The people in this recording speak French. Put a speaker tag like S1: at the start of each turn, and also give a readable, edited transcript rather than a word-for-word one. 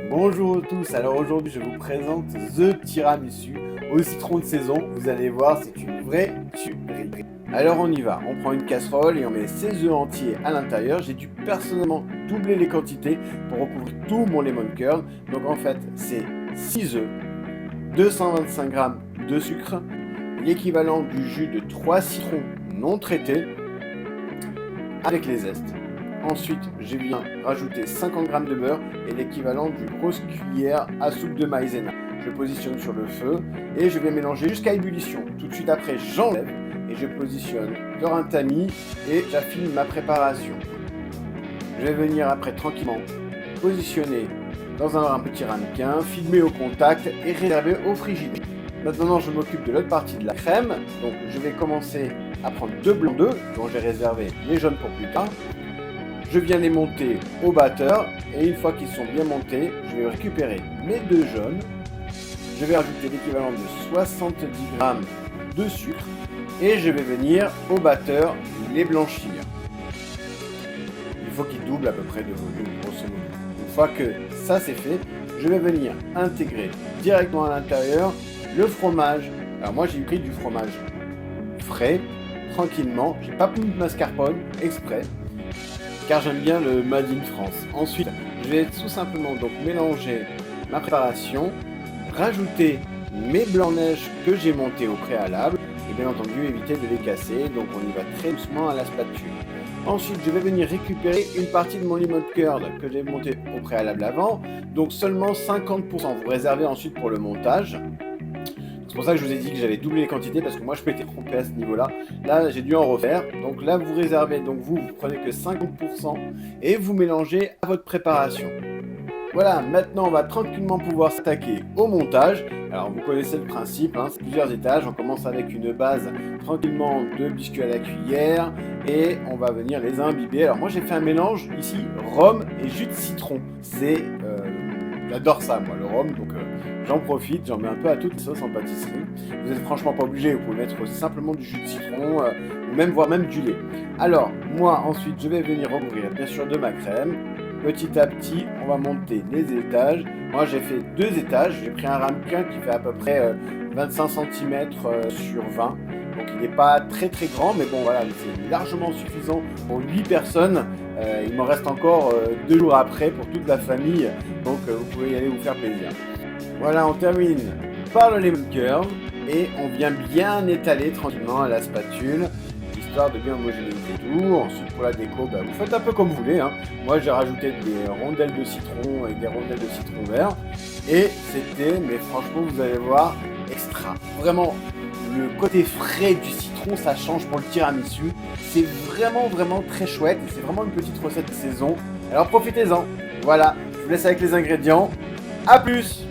S1: Bonjour à tous, alors aujourd'hui je vous présente The Tiramisu au citron de saison. Vous allez voir, c'est une vraie tuerie. Alors on y va, on prend une casserole et on met 16 œufs entiers à l'intérieur. J'ai dû personnellement doubler les quantités pour recouvrir tout mon lemon curd. Donc en fait c'est 6 œufs, 225 g de sucre, l'équivalent du jus de 3 citrons non traités avec les zestes. Ensuite, je viens rajouter 50 g de beurre et l'équivalent d'une grosse cuillère à soupe de maïzena. Je positionne sur le feu et je vais mélanger jusqu'à ébullition. Tout de suite après, j'enlève et je positionne dans un tamis et j'affine ma préparation. Je vais venir après tranquillement positionner dans un petit ramequin, filmer au contact et réserver au frigidaire. Maintenant, je m'occupe de l'autre partie de la crème. Donc, je vais commencer à prendre 2 blancs d'œufs dont j'ai réservé les jaunes pour plus tard. Je viens les monter au batteur et une fois qu'ils sont bien montés, je vais récupérer mes 2 jaunes. Je vais rajouter l'équivalent de 70 g de sucre et je vais venir au batteur les blanchir. Il faut qu'ils doublent à peu près de volume, grosso modo. Une fois que ça c'est fait, je vais venir intégrer directement à l'intérieur le fromage. Alors moi j'ai pris du fromage frais, tranquillement, j'ai pas pris de mascarpone exprès, car j'aime bien le Made in France. Ensuite, je vais tout simplement donc mélanger ma préparation, rajouter mes blancs-neige que j'ai montés au préalable, et bien entendu éviter de les casser, donc on y va très doucement à la spatule. Ensuite, je vais venir récupérer une partie de mon lemon curd que j'ai monté au préalable avant, donc seulement 50%. Vous réservez ensuite pour le montage. C'est pour ça que je vous ai dit que j'avais doublé les quantités parce que moi je m'étais trompé à ce niveau-là. Là, j'ai dû en refaire. Donc là, vous réservez, donc vous prenez que 50% et vous mélangez à votre préparation. Voilà, maintenant on va tranquillement pouvoir s'attaquer au montage. Alors vous connaissez le principe, c'est plusieurs étages. On commence avec une base tranquillement de biscuits à la cuillère et on va venir les imbiber. Alors moi j'ai fait un mélange ici, rhum et jus de citron. J'adore ça moi, le rhum, donc j'en profite, j'en mets un peu à toute sauce en pâtisserie. Vous n'êtes franchement pas obligé, vous pouvez mettre simplement du jus de citron, ou voire même du lait. Alors, moi ensuite, je vais venir recouvrir bien sûr de ma crème. Petit à petit, on va monter les étages. Moi j'ai fait 2 étages, j'ai pris un ramequin qui fait à peu près 25 cm sur 20. Donc il n'est pas très très grand, mais bon voilà, c'est largement suffisant pour 8 personnes. Il m'en reste encore 2 jours après pour toute la famille, donc vous pouvez y aller vous faire plaisir. Voilà, on termine par le lemon curd et on vient bien étaler tranquillement à la spatule, histoire de bien homogénéiser tout. Ensuite pour la déco, vous faites un peu comme vous voulez. Moi j'ai rajouté des rondelles de citron et des rondelles de citron vert. Et c'était, mais franchement vous allez voir, extra. Vraiment, le côté frais du citron, ça change pour le tiramisu. C'est vraiment très chouette et c'est vraiment une petite recette de saison. Alors profitez-en. Voilà, je vous laisse avec les ingrédients. A plus!